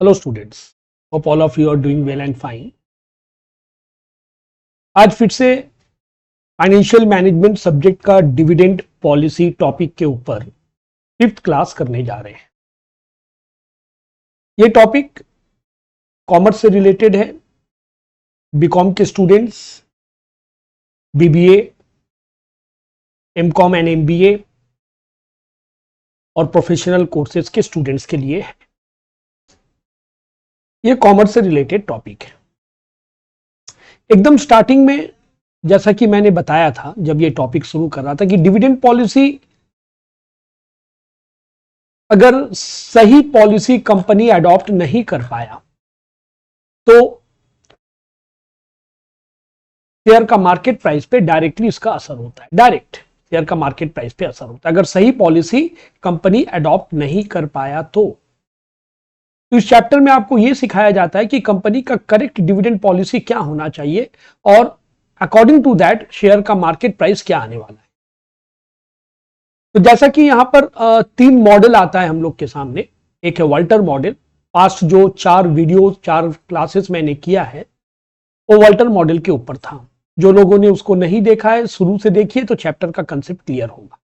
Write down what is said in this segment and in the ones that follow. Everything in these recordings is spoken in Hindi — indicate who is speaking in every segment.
Speaker 1: Hello students, hope all of you are doing well and fine. आज फिर से फाइनेंशियल मैनेजमेंट सब्जेक्ट का डिविडेंड पॉलिसी टॉपिक के ऊपर 5th क्लास करने जा रहे हैं। ये टॉपिक कॉमर्स से रिलेटेड है। बीकॉम के students, BBA, MCom and MBA और प्रोफेशनल कोर्सेज के स्टूडेंट्स के लिए है। ये कॉमर्स से रिलेटेड टॉपिक है। एकदम स्टार्टिंग में जैसा कि मैंने बताया था जब ये टॉपिक शुरू कर रहा था कि डिविडेंड पॉलिसी, अगर सही पॉलिसी कंपनी अडॉप्ट नहीं कर पाया तो शेयर का मार्केट प्राइस पे डायरेक्टली इसका असर होता है। डायरेक्ट शेयर का मार्केट प्राइस पे असर होता है अगर सही पॉलिसी कंपनी अडॉप्ट नहीं कर पाया तो इस चैप्टर में आपको यह सिखाया जाता है कि कंपनी का करेक्ट डिविडेंड पॉलिसी क्या होना चाहिए और अकॉर्डिंग टू दैट शेयर का मार्केट प्राइस क्या आने वाला है। तो जैसा कि यहां पर 3 मॉडल आता है हम लोग के सामने। एक है वाल्टर मॉडल। पास्ट जो 4 वीडियो 4 क्लासेस मैंने किया है वो वाल्टर मॉडल के ऊपर था। जो लोगों ने उसको नहीं देखा है शुरू से देखिए तो चैप्टर का कंसेप्ट क्लियर होगा।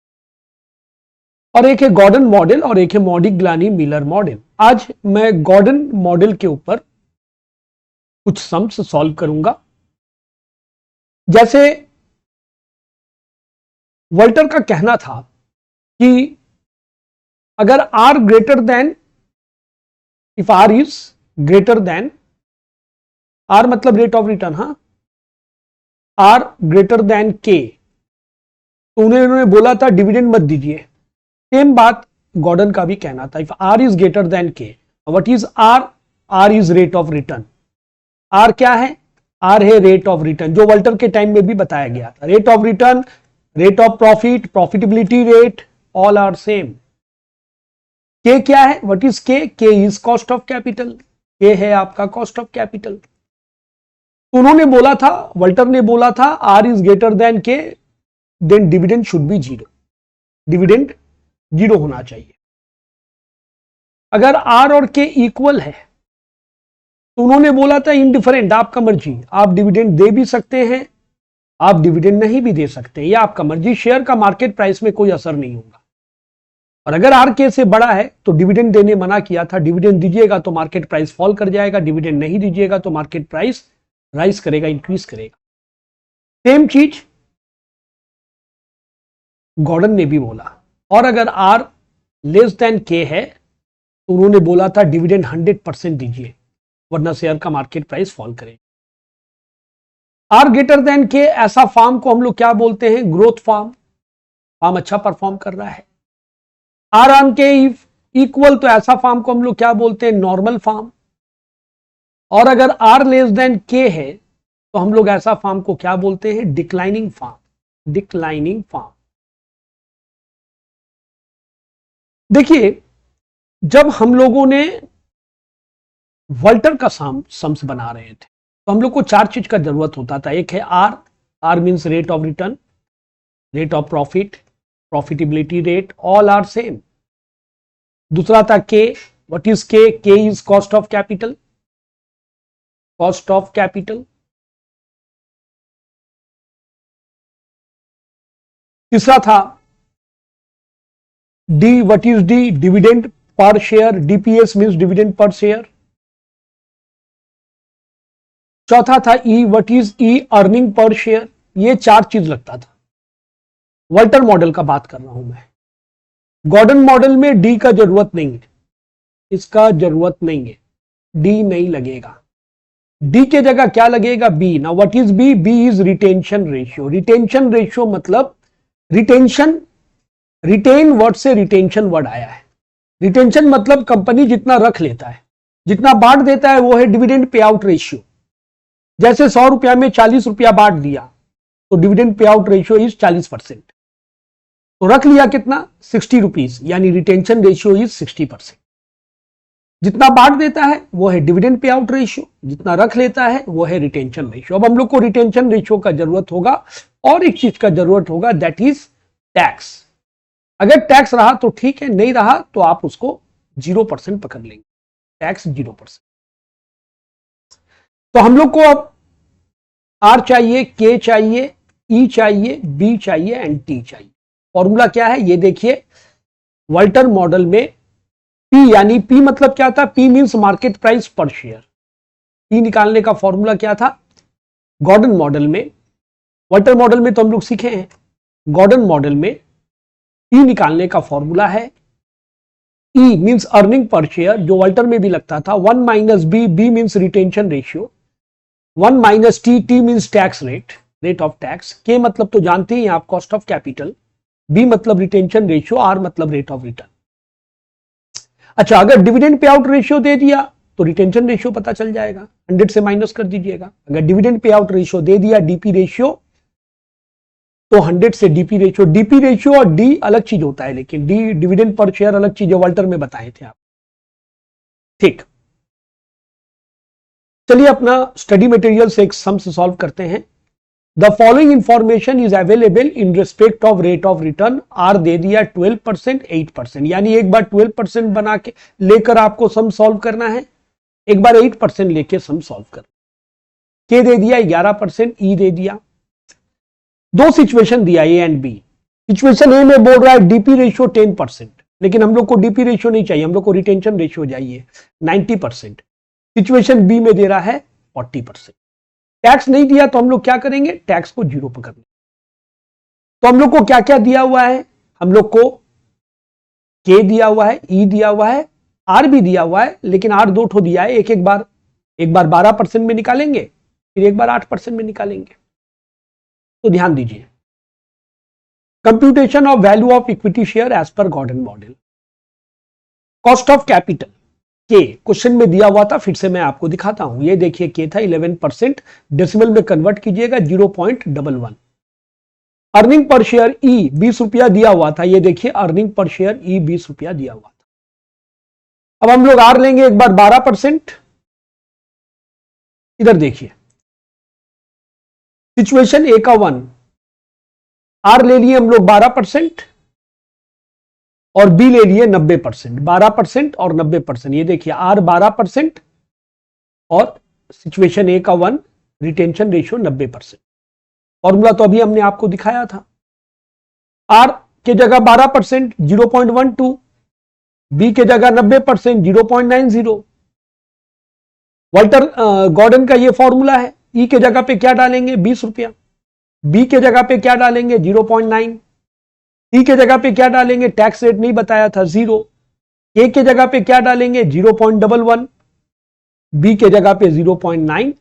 Speaker 1: और एक है गॉर्डन मॉडल और एक है मॉडिग्लानी मिलर मॉडल। आज मैं गॉर्डन मॉडल के ऊपर कुछ सम्स सॉल्व करूंगा। जैसे वॉल्टर का कहना था कि अगर r greater than, if are is greater than, r मतलब रेट ऑफ रिटर्न, हाँ, आर ग्रेटर देन के, तो उन्होंने बोला था डिविडेंड मत दीजिए। सेम बात गॉर्डन का भी कहना था। If are is greater than K, what is R? R is rate of return. R क्या है? आर है रेट ऑफ रिटर्न, जो वॉल्टर के टाइम में भी बताया गया था। Rate of return, rate of profit, profitability rate, all are same. K क्या है? What is K? K is cost of capital. के है आपका कॉस्ट ऑफ कैपिटल। उन्होंने बोला था, वॉल्टर ने बोला था, r is greater than k, then dividend should be zero. Dividend 0 होना चाहिए। अगर आर और के इक्वल है तो उन्होंने बोला था इनडिफरेंट, आपका मर्जी, आप डिविडेंड दे भी सकते हैं, आप डिविडेंड नहीं भी दे सकते, ये आपका मर्जी, शेयर का मार्केट प्राइस में कोई असर नहीं होगा। और अगर आर के से बड़ा है तो डिविडेंड देने मना किया था। डिविडेंड दीजिएगा तो मार्केट प्राइस फॉल कर जाएगा, डिविडेंड नहीं दीजिएगा तो मार्केट प्राइस राइज करेगा, इंक्रीज करेगा। सेम चीज गॉर्डन ने भी बोला। और अगर आर लेस देन के है तो उन्होंने बोला था डिविडेंड 100% दीजिए, वरना शेयर का मार्केट प्राइस फॉल करेगा। आर ग्रेटर देन के ऐसा फार्म को हम लोग क्या बोलते हैं? Growth firm. फार्म अच्छा परफॉर्म कर रहा है। आर ऑन के इक्वल, तो ऐसा फार्म को हम लोग क्या बोलते हैं? Normal firm. और अगर आर लेस देन के है तो हम लोग ऐसा फार्म को क्या बोलते हैं? Declining firm. Declining firm. देखिए, जब हम लोगों ने वॉल्टर का सम्स बना रहे थे तो हम लोग को 4 चीज का जरूरत होता था। एक है R. R means rate of return, rate of profit, profitability rate, all are same. दूसरा था K. What is K? K is cost of capital. Cost of capital. तीसरा था D. What is D? Dividend per share. DPS means dividend per share. चौथा था E. What is E? Earning per share. ये 4 चीज लगता था। वॉल्टर मॉडल का बात कर रहा हूं मैं। गॉर्डन मॉडल में डी का जरूरत नहीं है, इसका जरूरत नहीं है, डी नहीं लगेगा। डी के जगह क्या लगेगा? बी। ना what is b? B is retention ratio. Retention ratio मतलब रिटेंशन, रिटेन वर्ड से रिटेंशन वर्ड आया है। रिटेंशन मतलब कंपनी जितना रख लेता है, जितना बांट देता है, वो है डिविडेंड पे आउट रेशियो। जैसे 100 रुपया में 40 रुपया बांट दिया तो dividend pay out ratio is 40%। तो रख लिया कितना? 60 रुपीज, यानी रिटेंशन रेशियो इज 60%। जितना बांट देता है वो है डिविडेंड पे आउट रेशियो, जितना रख लेता है वो है रिटेंशन रेशियो। अब हम लोग को रिटेंशन रेशियो का जरूरत होगा और एक चीज का जरूरत होगा, दैट इज टैक्स। अगर टैक्स रहा तो ठीक है, नहीं रहा तो आप उसको 0% पकड़ लेंगे। टैक्स 0%। तो हम लोग को अब आर चाहिए, के चाहिए, ई चाहिए, बी चाहिए एंड टी चाहिए। फॉर्मूला क्या है ये देखिए, वॉल्टर मॉडल में पी, यानी पी मतलब क्या था, पी मींस मार्केट प्राइस पर शेयर। पी निकालने का फॉर्मूला क्या था, गॉर्डन मॉडल में, वॉल्टर मॉडल में तो हम लोग सीखे हैं, गॉर्डन मॉडल में पी निकालने का फॉर्मूला है e means earning per share, जो वॉल्टर में भी लगता था, 1 minus b, b means retention ratio, 1 minus t, t means tax rate, rate of tax, k मतलब तो जानते ही आप कॉस्ट ऑफ कैपिटल, बी मतलब रिटेंशन रेशियो, आर मतलब रेट ऑफ रिटर्न। अच्छा, अगर डिविडेंड पे आउट रेशियो दे दिया तो रिटेंशन रेशियो पता चल जाएगा, 100 से माइनस कर दीजिएगा। अगर डिविडेंड पे आउट रेशियो दे दिया, डीपी रेशियो, तो 100 से डीपी रेशियो, डीपी रेशियो और डी अलग चीज होता है, लेकिन डी डिविडेंड पर शेयर अलग चीज है, वॉल्टर में बताए थे आप। ठीक, चलिए अपना स्टडी मटेरियल से एक सम से सॉल्व करते हैं। The following information is available in respect of rate of return. R दे दिया 12%, 8%, यानी एक बार 12% बना के लेकर आपको सम सॉल्व करना है, एक बार 8% लेके सम सॉल्व करना। के दे दिया 11%, ई दे दिया। दो सिचुएशन दिया a and b. Situation a में बोल रहा है डीपी रेशियो 10%, लेकिन हम लोग को डीपी रेशियो नहीं चाहिए, हम लोग को रिटेंशन रेशियो चाहिए 90%। सिचुएशन बी में दे रहा है 40%। टैक्स नहीं दिया तो हम लोग क्या करेंगे, टैक्स को 0 पकड़ना। तो हम लोग को क्या क्या दिया हुआ है, हम लोग को के दिया हुआ है, ई दिया हुआ है, आर भी दिया हुआ है, लेकिन आर दो ठो दिया है, एक बार 12% में निकालेंगे, फिर एक बार 8% में निकालेंगे। तो ध्यान दीजिए, computation of value of equity share as per Gordon model. Cost of capital के क्वेश्चन में दिया हुआ था, फिर से मैं आपको दिखाता हूं। ये देखिए के था 11%, डेसिमल में कन्वर्ट कीजिएगा 0.11। अर्निंग पर शेयर ई 20 रुपया दिया हुआ था, ये देखिए अर्निंग पर शेयर ई 20 रुपया दिया हुआ था। अब हम लोग आर लेंगे एक बार 12%। इधर देखिए सिचुएशन ए का 1, आर ले लिए हम लोग 12% और बी ले लिए 90%, 12% और 90%। ये देखिए आर 12% और सिचुएशन ए का 1 रिटेंशन रेशियो 90%। फॉर्मूला तो अभी हमने आपको दिखाया था। आर के जगह 12% 0.12, बी के जगह 90% 0.90। वॉल्टर गॉर्डन का ये फॉर्मूला है। ई के जगह पे क्या डालेंगे, 20 रुपया। बी के जगह पे क्या डालेंगे, 0.9। टी के जगह पे क्या डालेंगे, टैक्स रेट नहीं बताया था, 0। के जगह पे क्या डालेंगे, 0.11। बी के जगह पे 0.9।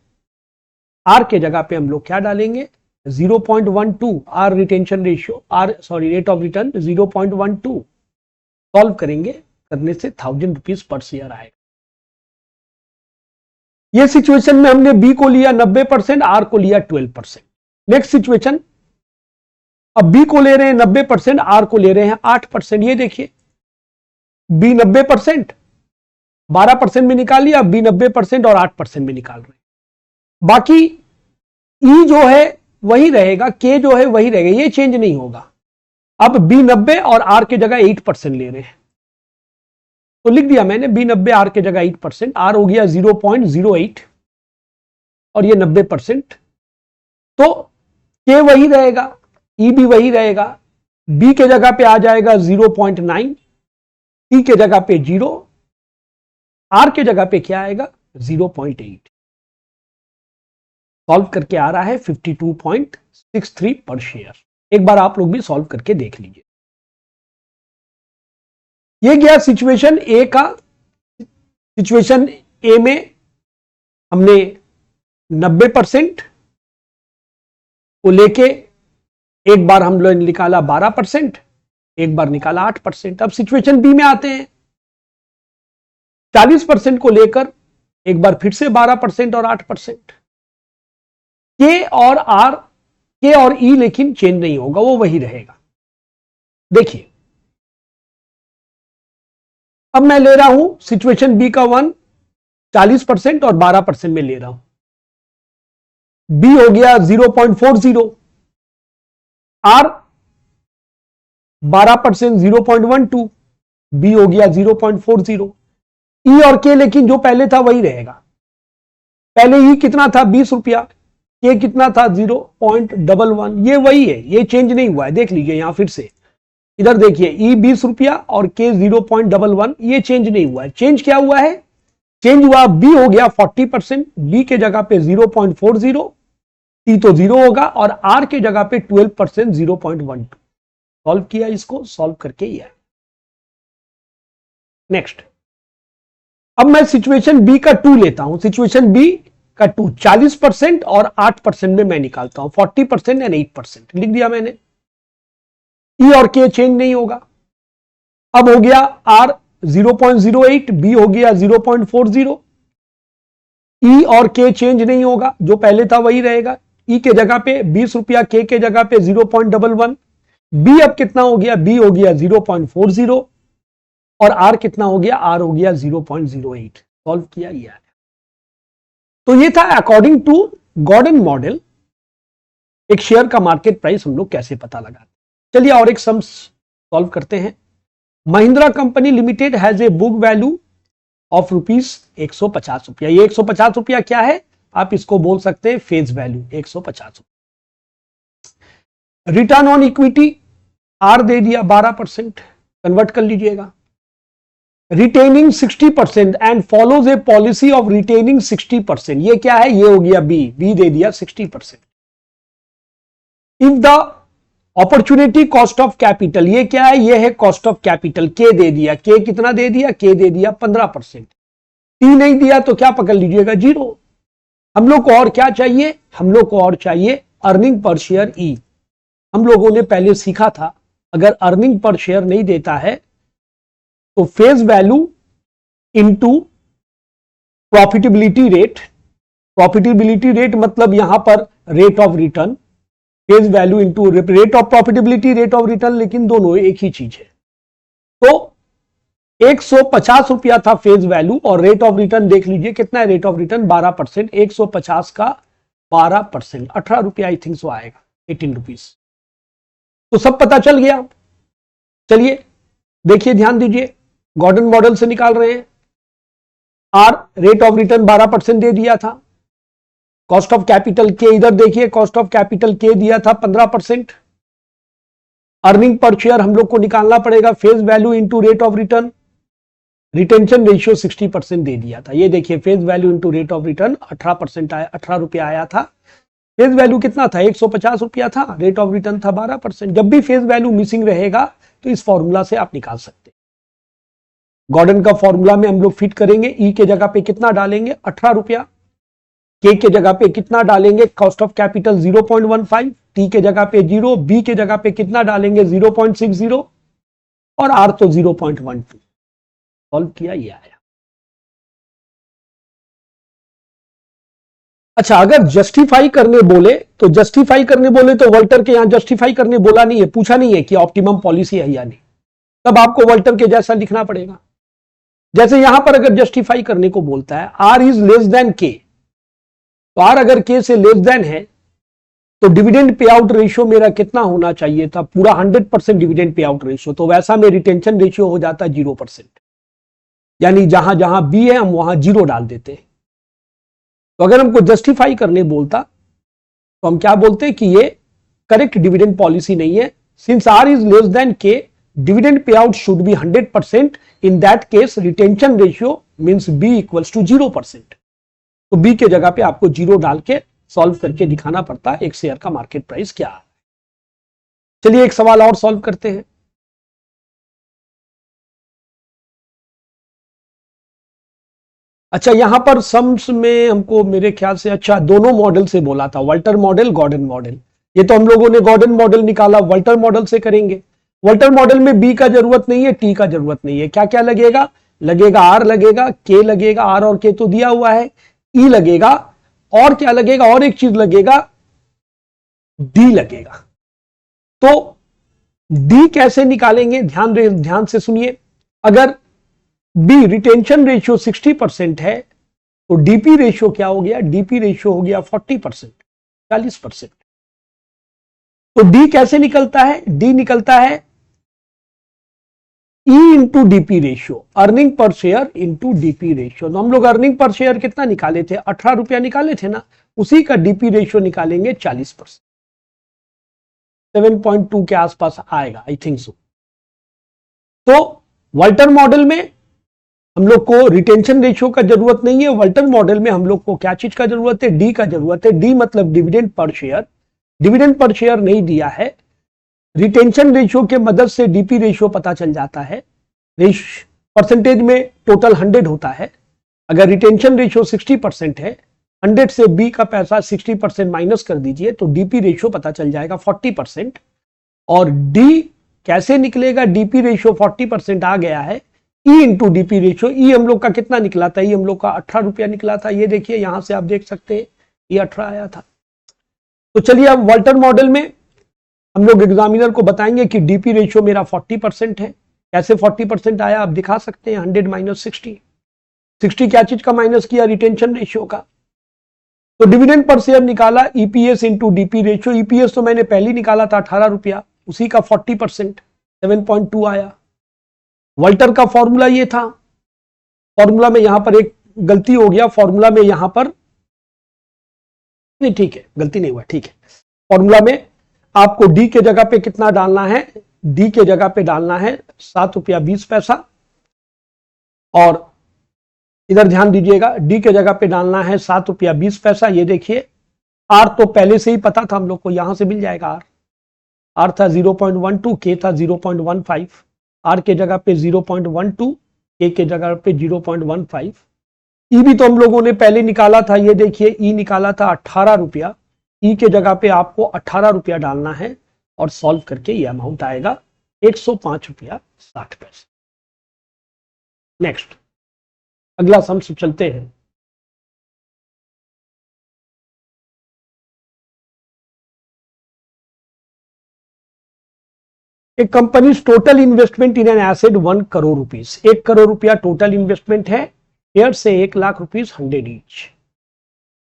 Speaker 1: आर के जगह पे हम लोग क्या डालेंगे, 0.12। R retention ratio, rate of return 0.12। Solve करेंगे, करने से 1000 रुपीज पर शेयर आएगा। ये सिचुएशन में हमने बी को लिया 90%, आर को लिया 12%। नेक्स्ट सिचुएशन, अब बी को ले रहे हैं 90%, आर को ले रहे हैं 8%। ये देखिए बी 90%, 12% में निकाल लिया, बी 90% और 8% में निकाल रहे हैं। बाकी ई जो है वही रहेगा, के जो है वही रहेगा, ये चेंज नहीं होगा। अब बी 90 और आर के जगह 8% ले रहे हैं, तो लिख दिया मैंने बी 90 आर के जगह 8%। आर हो गया 0.08 और ये 90%, तो के वही रहेगा, ई भी वही रहेगा। बी के जगह पे आ जाएगा 0.9, टी के जगह पे 0, आर के जगह पे क्या आएगा 0.8। सॉल्व करके आ रहा है 52.63 पर शेयर। एक बार आप लोग भी सॉल्व करके देख लीजिए। ये गया सिचुएशन ए का। सिचुएशन ए में हमने 90% को लेके एक बार हम लोग निकाला 12%, एक बार निकाला 8%। अब सिचुएशन बी में आते हैं, 40% को लेकर एक बार फिर से 12% और 8%। के और ई लेकिन चेंज नहीं होगा, वो वही रहेगा। देखिए अब मैं ले रहा हूं सिचुएशन बी का 1 40% और 12% में ले रहा हूं। बी हो गया 0.40, आर 12% 0.12, बी हो गया 0.40। ई और के लेकिन जो पहले था वही रहेगा। पहले ई कितना था 20 रुपया, के कितना था 0.11, ये वही है, ये चेंज नहीं हुआ है। देख लीजिए यहां फिर से, इधर देखिए ई 20 रुपया और के 0.11, ये चेंज नहीं हुआ है। चेंज क्या हुआ है? चेंज हुआ बी हो गया 40%, बी के जगह पे 0.40, टी तो 0 होगा, और आर के जगह पे 12% 0.12। सॉल्व किया, इसको सॉल्व करके ही है। नेक्स्ट, अब मैं सिचुएशन बी का 2 लेता हूं। सिचुएशन बी का 2 40% और 8% में मैं निकालता हूं, 40% एंड 8% लिख दिया मैंने। ई और के चेंज नहीं होगा। अब हो गया आर 0.08, बी हो गया 0.40। ई और के चेंज नहीं होगा, जो पहले था वही रहेगा। ई के जगह पे 20 रुपया, के जगह पे 0.11। बी अब कितना हो गया? बी हो गया 0.40, और आर कितना हो गया? आर हो गया 0.08। सॉल्व किया ये। तो ये था अकॉर्डिंग टू गॉर्डन मॉडल एक शेयर का मार्केट प्राइस हम लोग कैसे पता लगाते। चलिए और एक सम सॉल्व करते हैं। Mahindra company limited has a book value of ₹150। ये 150 रुपया क्या है? आप इसको बोल सकते हैं face value 150। Return on equity r दे दिया 12%, कन्वर्ट कर लीजिएगा। Retaining 60% and follows a policy of retaining 60%, ये क्या है? ये हो गया बी, बी दे दिया 60%। If the opportunity cost of capital, ये क्या है? ये है कॉस्ट ऑफ कैपिटल, के दे दिया। के कितना दे दिया? के दे दिया 15%। टी नहीं दिया तो क्या पकड़ लीजिएगा? 0। हम लोग को और क्या चाहिए? हम लोग को और चाहिए अर्निंग पर शेयर ई। हम लोगों ने पहले सीखा था, अगर अर्निंग पर शेयर नहीं देता है तो face value into profitability rate. Profitability rate मतलब यहां पर rate of return, face value into rate of profitability, rate of return, लेकिन दोनों एक ही चीज है। तो 150 रुपया था फेस वैल्यू, और रेट ऑफ रिटर्न देख लीजिए कितना है? Rate of return 12%। 150 का 12%, 18 रुपया आई थिंक सो आएगा, 18 रुपीज। तो सब पता चल गया। चलिए देखिए, ध्यान दीजिए, गॉर्डन मॉडल से निकाल रहे हैं। आर रेट ऑफ रिटर्न 12% दे दिया था। कॉस्ट ऑफ कैपिटल के, इधर देखिए कॉस्ट ऑफ कैपिटल के दिया था 15%। अर्निंग पर शेयर हम लोग को निकालना पड़ेगा face value into rate of return. Retention ratio 60% दे दिया था। ये देखिए face value into rate of return 18% आया, 18 रुपया आया था। फेस वैल्यू कितना था? 150 रुपया था, रेट ऑफ रिटर्न था 12%। जब भी फेस वैल्यू मिसिंग रहेगा तो इस फॉर्मूला से आप निकाल सकते हैं। गॉर्डन का फॉर्मूला में हम लोग फिट करेंगे। ई के जगह पे कितना डालेंगे? 18 रुपया। के जगह पे कितना डालेंगे? Cost of capital 0.15। टी के जगह पे 0। बी के जगह पे कितना डालेंगे? 0.60, और आर तो 0.12। सॉल्व किया, ये आया। अच्छा, अगर जस्टिफाई करने बोले तो वॉल्टर के यहां जस्टिफाई करने बोला नहीं है, पूछा नहीं है कि ऑप्टिमम पॉलिसी है या नहीं, तब आपको वॉल्टर के जैसा लिखना पड़ेगा। जैसे यहां पर अगर जस्टिफाई करने को बोलता है are is less than k, तो आर अगर के से लेस देन है तो डिविडेंड पे आउट रेशियो मेरा कितना होना चाहिए था? पूरा 100% डिविडेंड पे आउट रेशियो। तो वैसा में रिटेंशन रेशियो हो जाता है 0%, यानी जहां जहां बी है हम वहां 0 डाल देते हैं। तो अगर हमको जस्टिफाई करने बोलता तो हम क्या बोलते हैं कि ये करेक्ट डिविडेंड पॉलिसी नहीं है। Since r is less than k, dividend payout should be 100%। In that case retention ratio means b equals to 0%। तो बी के जगह पे आपको 0 डाल के सॉल्व करके दिखाना पड़ता है एक शेयर का मार्केट प्राइस क्या है। चलिए एक सवाल और सॉल्व करते हैं। अच्छा, यहां पर सम्स में हमको मेरे ख्याल से अच्छा दोनों मॉडल से बोला था, वॉल्टर मॉडल, गॉर्डन मॉडल। ये तो हम लोगों ने गॉर्डन मॉडल निकाला, वॉल्टर मॉडल से करेंगे। वॉल्टर मॉडल में बी का जरूरत नहीं है, टी का जरूरत नहीं है। क्या क्या लगेगा? लगेगा आर, लगेगा के, लगेगा आर और के तो दिया हुआ है, ई लगेगा, और क्या लगेगा? और एक चीज लगेगा, डी लगेगा। तो डी कैसे निकालेंगे? ध्यान से सुनिए। अगर बी रिटेंशन रेशियो 60% है तो डीपी रेशियो क्या हो गया? डीपी रेशियो हो गया 40%, 40%। तो डी कैसे निकलता है? डी निकलता है E into DP ratio, earning per share into DP ratio. तो हम लोग अर्निंग पर शेयर कितना निकाले थे, 18 रुपया निकाले थे ना, उसी का डीपी रेशियो निकालेंगे 40%, 7.2 के आसपास आएगा आई थिंक सो। तो वाल्टर मॉडल में हम लोग को रिटेंशन रेशियो का जरूरत नहीं है, वाल्टर मॉडल में हम लोग को क्या चीज का जरूरत है, डी का जरूरत है। डी मतलब dividend per share, dividend per share नहीं दिया है। रिटेंशन रेशियो के मदद से डीपी रेशियो पता चल जाता है। परसेंटेज में टोटल 100 होता है, अगर रिटेंशन रेशियो 60% है, 100 से बी का पैसा 60% माइनस कर दीजिए तो डीपी रेशियो पता चल जाएगा 40%। और डी कैसे निकलेगा, डीपी रेशियो 40% आ गया है, ई इंटू डीपी रेशियो। ई हम लोग का कितना निकला था, ई हम लोग का 18 रुपया निकला था, ये देखिए यहां से आप देख सकते हैं ये 18 आया था। तो चलिए अब वाल्टर मॉडल में हम लोग एग्जामिनर को बताएंगे कि डीपी रेशियो मेरा 40% है। कैसे 40% आया आप दिखा सकते हैं, 100 माइनस 60 क्या चीज का माइनस किया, रिटेंशन रेशियो का। तो डिविडेंड पर शेयर निकाला, EPS into DP ratio. EPS तो मैंने पहले निकाला था 18 रुपया, उसी का 40% 7.2 आया। वाल्टर का फॉर्मूला ये था, फॉर्मूला में यहां पर एक गलती हो गया, फॉर्मूला में यहां पर नहीं, ठीक है गलती नहीं हुआ, ठीक है। फॉर्मूला में आपको डी के जगह पे कितना डालना है, डी के जगह पे डालना है 7 रुपया 20 पैसा। और इधर ध्यान दीजिएगा, डी के जगह पे डालना है 7 रुपया 20 पैसा। ये देखिए आर तो पहले से ही पता था हम लोग को, यहां से मिल जाएगा आर था 0.12, के था 0.15, आर के जगह पे 0.12, के के जगह पे 0.15। ई भी तो हम लोगों ने पहले निकाला था, ये देखिए ई निकाला था 18 रुपया, ई के जगह पे आपको 18 रुपया डालना है और सॉल्व करके ये अमाउंट आएगा 105 रुपया 60 पैसे। नेक्स्ट अगला सम से चलते हैं। A company's total investment in an asset 1 crore rupees, 1 crore रुपया टोटल इन्वेस्टमेंट है, शेयर से 1 lakh rupees 100 each.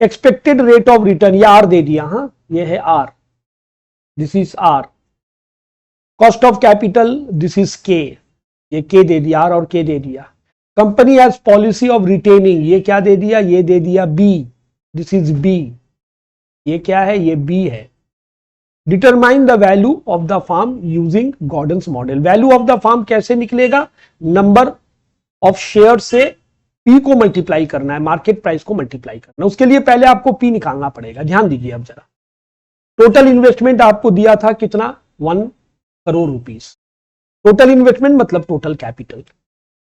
Speaker 1: Expected rate of return, ये आर दे दिया, हाँ ये है r, this is r. Cost of capital this is k, ये के दे दिया, आर और के दे दिया। Company has policy of retaining, ये क्या दे दिया, ये दे दिया बी, दिस इज बी, ये क्या है, ये बी है। Determine the value of the firm using Gordon's model. Value of the firm कैसे निकलेगा, नंबर ऑफ शेयर से पी को मल्टीप्लाई करना है, मार्केट प्राइस को मल्टीप्लाई करना है। उसके लिए पहले आपको पी निकालना पड़ेगा। ध्यान दीजिए अब जरा, टोटल इन्वेस्टमेंट आपको दिया था कितना, 1 करोड़ रुपीस। टोटल इन्वेस्टमेंट मतलब total capital.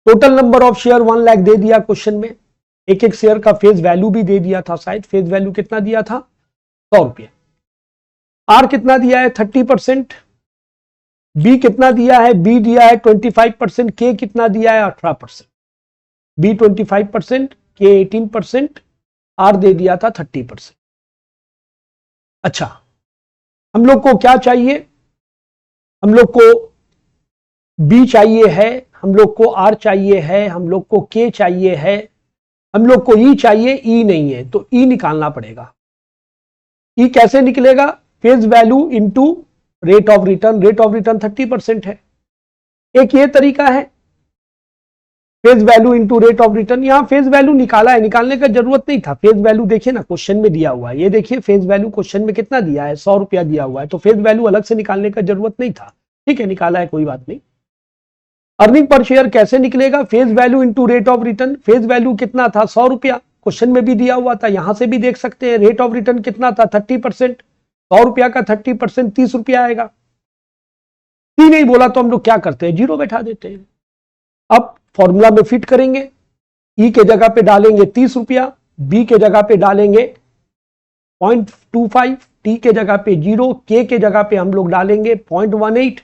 Speaker 1: Total number of share 1 lakh दे दिया क्वेश्चन में, एक एक शेयर का फेस वैल्यू भी दे दिया था, शायद फेस वैल्यू कितना दिया था, 100 रुपये। आर कितना दिया है 30%, बी कितना दिया है, बी दिया है 25%, के कितना दिया है 18%, बी 25%, के 18%, आर दे दिया था 30%। अच्छा हम लोग को क्या चाहिए, हम लोग को बी चाहिए है, हम लोग को आर चाहिए है, हम लोग को के चाहिए है, हम लोग को ई चाहिए, ई नहीं है तो ई निकालना पड़ेगा। ई कैसे निकलेगा, face value into rate of return, rate of return 30% है। एक ये तरीका है face value into rate of return, यहां फेस वैल्यू निकाला है, निकालने का जरूरत नहीं था। फेस वैल्यू देखिए ना क्वेश्चन में दिया हुआ है, ये देखिए फेस वैल्यू क्वेश्चन में कितना दिया है, 100 रुपया दिया हुआ है, तो फेस वैल्यू अलग से निकालने का जरूरत नहीं था। ठीक है निकाला है, कोई बात नहीं। अर्निंग पर शेयर कैसे निकलेगा, face value into rate of return. Face value कितना था 100 रुपया, क्वेश्चन में भी दिया हुआ था, यहां से भी देख सकते हैं। रेट ऑफ रिटर्न कितना था 30%, 100 रुपया का 30% 30 रुपया आएगा। सी नहीं बोला तो हम लोग क्या करते हैं, जीरो बैठा देते हैं। अब फॉर्मूला में फिट करेंगे, ई के जगह पे डालेंगे 30 रुपया, बी के जगह पे डालेंगे 0.25, टी के जगह पे 0, के जगह पे हम लोग डालेंगे 0.18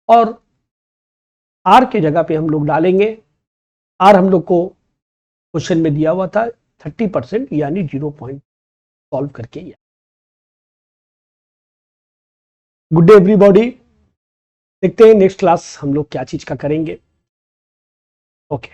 Speaker 1: और आर के जगह पे हम लोग डालेंगे, आर हम लोग को क्वेश्चन में दिया हुआ था 30% यानी 0 पॉइंट सॉल्व करके। गुड डे एवरीबॉडी, देखते हैं नेक्स्ट क्लास हम लोग क्या चीज का करेंगे। ओके।